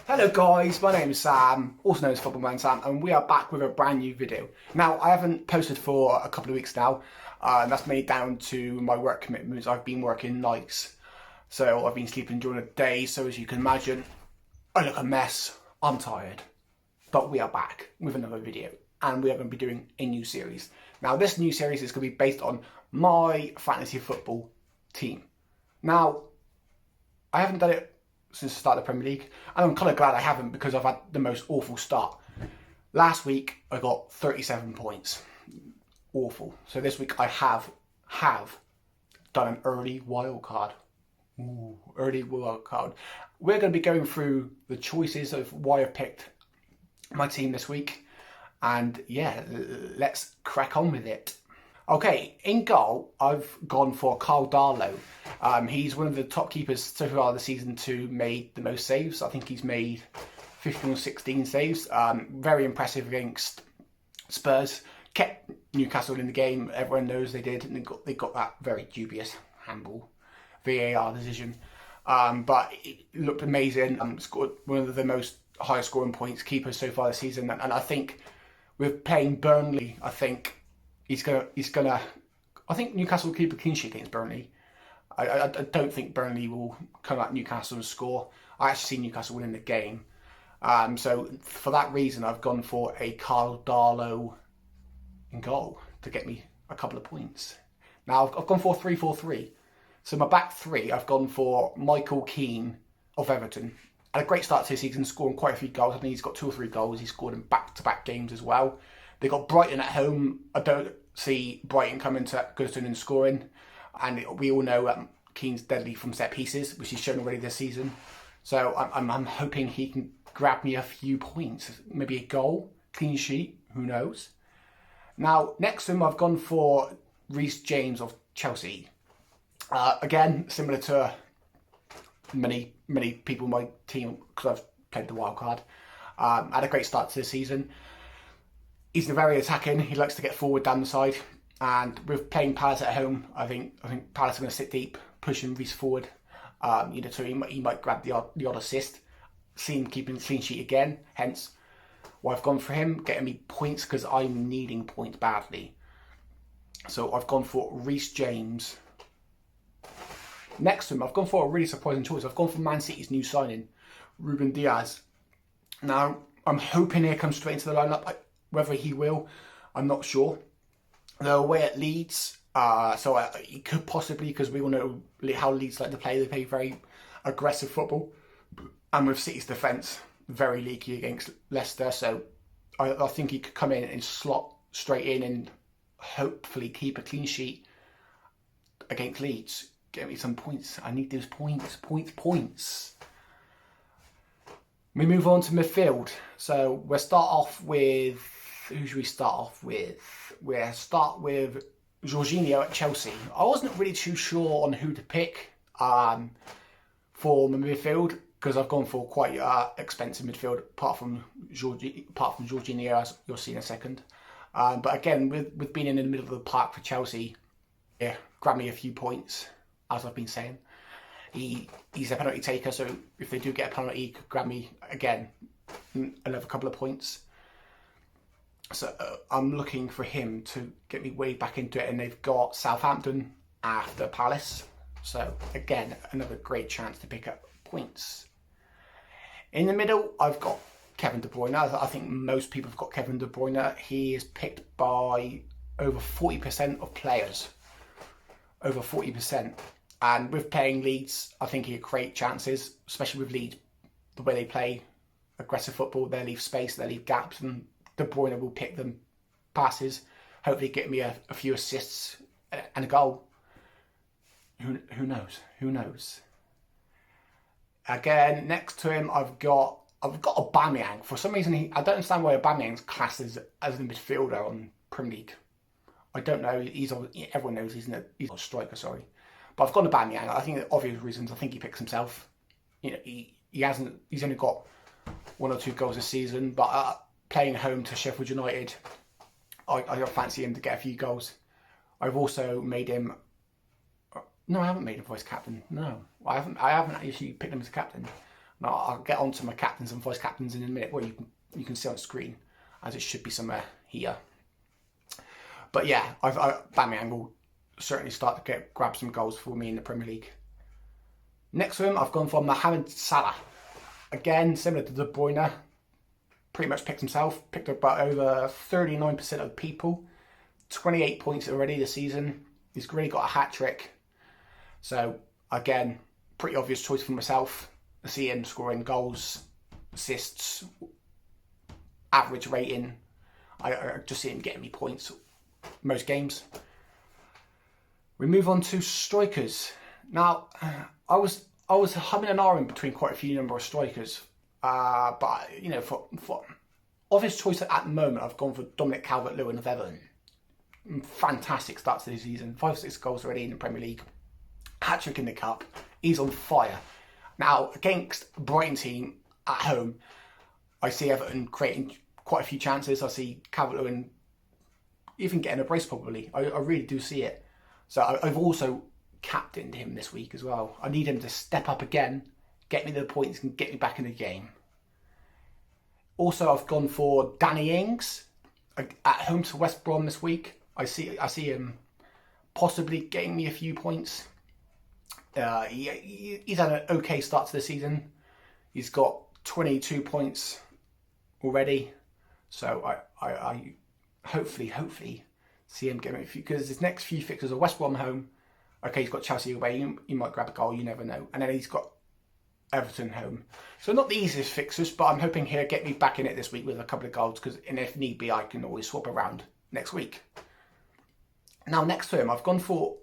Hello guys, my name is Sam, also known as Football Man Sam, and we are back with a brand new video. Now, I haven't posted for a couple of weeks now, and that's made down to my work commitments. I've been working nights, so I've been sleeping during the day, so as you can imagine, I look a mess, I'm tired. But we are back with another video, and we are going to be doing a new series. Now, this new series is going to be based on my fantasy football team. Now, I haven't done it since the start of the Premier League, and I'm kind of glad I haven't because I've had the most awful start. Last week I got 37 points, awful. So this week I have done an early wild card. Early wild card. We're going to be going through the choices of why I've picked my team this week, and yeah, let's crack on with it. Okay, in goal, I've gone for Darlow. He's one of the top keepers so far this season to made the most saves. I think he's made 15 or 16 saves. Very impressive against Spurs. Kept Newcastle in the game. Everyone knows they did. And they got that very dubious handball VAR decision. But it looked amazing. Scored one of the most high scoring points keepers so far this season. And I think with playing Burnley, I think I think Newcastle will keep a clean sheet against Burnley. I don't think Burnley will come at Newcastle and score. I actually see Newcastle winning the game. So for that reason, I've gone for a Darlow in goal to get me a couple of points. Now I've gone for 3-4-3. So my back three, I've gone for Keane of Everton. Had a great start to the season, scoring quite a few goals. I think he's got 2 or 3 goals. He scored in back-to-back games as well. They got Brighton at home. I don't see Brighton coming to Goodison and scoring. And we all know Keane's deadly from set pieces, which he's shown already this season. So I'm hoping he can grab me a few points. Maybe a goal, clean sheet, who knows. Now, next to him, I've gone for Reece James of Chelsea. Again, similar to many people in my team, because I've played the wild card. Had a great start to the season. He's very attacking. He likes to get forward down the side. And with playing Palace at home, I think Palace are going to sit deep, pushing Reece forward. So he might grab the odd assist. See him keeping clean sheet again. Hence, why I've gone for him, getting me points because I'm needing points badly. So I've gone for Reece James. Next to him, I've gone for a really surprising choice. I've gone for Man City's new signing, Reuben Diaz. Now, I'm hoping he comes straight into the lineup. Whether he will, I'm not sure. They're away at Leeds, so he could possibly, because we all know how Leeds like to play. They play very aggressive football. And with City's defence, very leaky against Leicester. So I think he could come in and slot straight in and hopefully keep a clean sheet against Leeds. Get me some points. I need those points. We move on to midfield. So we'll start off with... Who should we start off with? We'll start with Georginio at Chelsea. I wasn't really too sure on who to pick for my midfield because I've gone for quite expensive midfield apart from Georginio, as you'll see in a second. But again, with being in the middle of the park for Chelsea, yeah, grab me a few points, as I've been saying. He's a penalty taker, so if they do get a penalty, he could grab me again another couple of points. So I'm looking for him to get me way back into it, and they've got Southampton after Palace. So again, another great chance to pick up points. In the middle, I've got Kevin De Bruyne. I think most people have got Kevin De Bruyne. He is picked by over 40% of players. Over 40%. And with playing Leeds, I think he'll create chances, especially with Leeds, the way they play aggressive football. They leave space, they leave gaps, and De Bruyne will pick them passes, hopefully get me a few assists and a goal. Who knows? Again, next to him, I've got Aubameyang. For some reason, I don't understand why Aubameyang's classed as a midfielder on Premier League. I don't know. Everyone knows he's a striker. Sorry, but I've got Aubameyang. I think the obvious reasons. I think he picks himself. He's only got 1 or 2 goals this season, but. Playing home to Sheffield United, I fancy him to get a few goals. I've also made him... No, I haven't made him vice captain. No, I haven't actually picked him as a captain. Now I'll get on to my captains and vice captains in a minute, where you can see on screen, as it should be somewhere here. But yeah, Aubameyang will certainly start to grab some goals for me in the Premier League. Next to him, I've gone for Mohamed Salah. Again, similar to De Bruyne, pretty much picked himself. Picked about over 39% of people. 28 points already this season. He's really got a hat-trick. So, again, pretty obvious choice for myself. I see him scoring goals, assists, average rating. I just see him getting me points most games. We move on to strikers. Now, I was humming and ahhing between quite a few number of strikers, but you know, for obvious choice at the moment, I've gone for Dominic Calvert-Lewin of Everton. Fantastic start to the season, 5 or 6 goals already in the Premier League, hat-trick in the cup. He's on fire. Now against Brighton team at home, I see Everton creating quite a few chances. I see Calvert-Lewin even getting a brace probably. I really do see it. So I've also captained him this week as well. I need him to step up again, get me the points and get me back in the game. Also, I've gone for Danny Ings at home to West Brom this week. I see him possibly getting me a few points. He's had an okay start to the season. He's got 22 points already. So I hopefully see him getting a few, because his next few fixtures are West Brom home. Okay, he's got Chelsea away. You might grab a goal, you never know. And then he's got Everton home. So not the easiest fixtures, but I'm hoping he'll get me back in it this week with a couple of goals, because if need be, I can always swap around next week. Now, next to him, I've gone for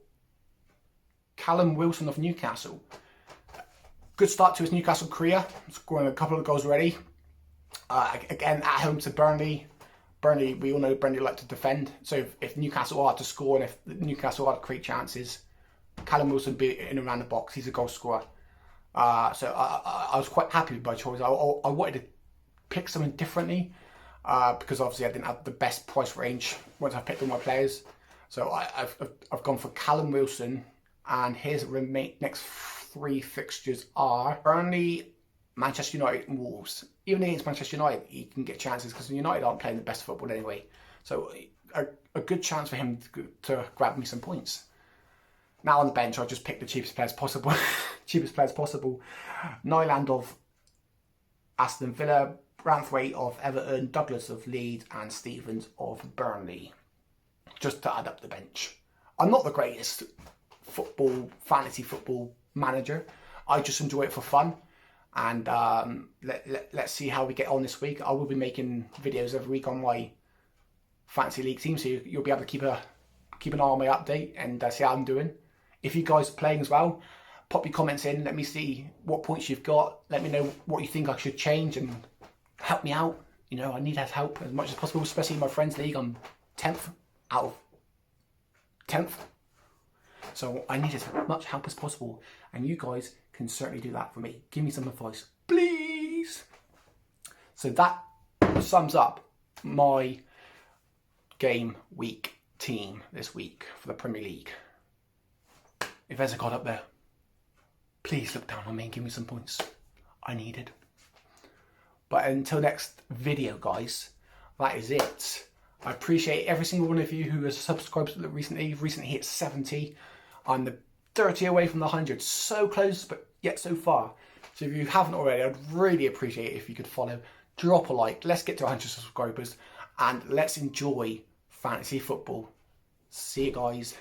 Callum Wilson of Newcastle. Good start to his Newcastle career, scoring a couple of goals already. Again, at home to Burnley. Burnley, we all know Burnley like to defend. So if Newcastle are to score and if Newcastle are to create chances, Callum Wilson be in and around the box. He's a goal scorer. So I was quite happy with my choice. I wanted to pick something differently because obviously I didn't have the best price range once I picked all my players. So I've gone for Callum Wilson, and his next 3 fixtures are Burnley, Manchester United and Wolves. Even against Manchester United, he can get chances because United aren't playing the best football anyway. So a good chance for him to grab me some points. Now on the bench, I just picked the cheapest players possible. Nyland of Aston Villa, Branthwaite of Everton, Douglas of Leeds and Stevens of Burnley. Just to add up the bench. I'm not the greatest fantasy football manager. I just enjoy it for fun. And let's see how we get on this week. I will be making videos every week on my fantasy league team, so you'll be able to keep an eye on my update and see how I'm doing. If you guys are playing as well, pop your comments in. Let me see what points you've got. Let me know what you think I should change and help me out. You know, I need that help as much as possible, especially in my friends league. I'm 10th out of 10th. So I need as much help as possible. And you guys can certainly do that for me. Give me some advice, please. So that sums up my game week team this week for the Premier League. If there's a God up there, please look down on me and give me some points. I need it. But until next video, guys, that is it. I appreciate every single one of you who has subscribed recently. Recently hit 70. I'm the 30 away from the 100. So close, but yet so far. So if you haven't already, I'd really appreciate it if you could follow. Drop a like. Let's get to 100 subscribers. And let's enjoy fantasy football. See you guys.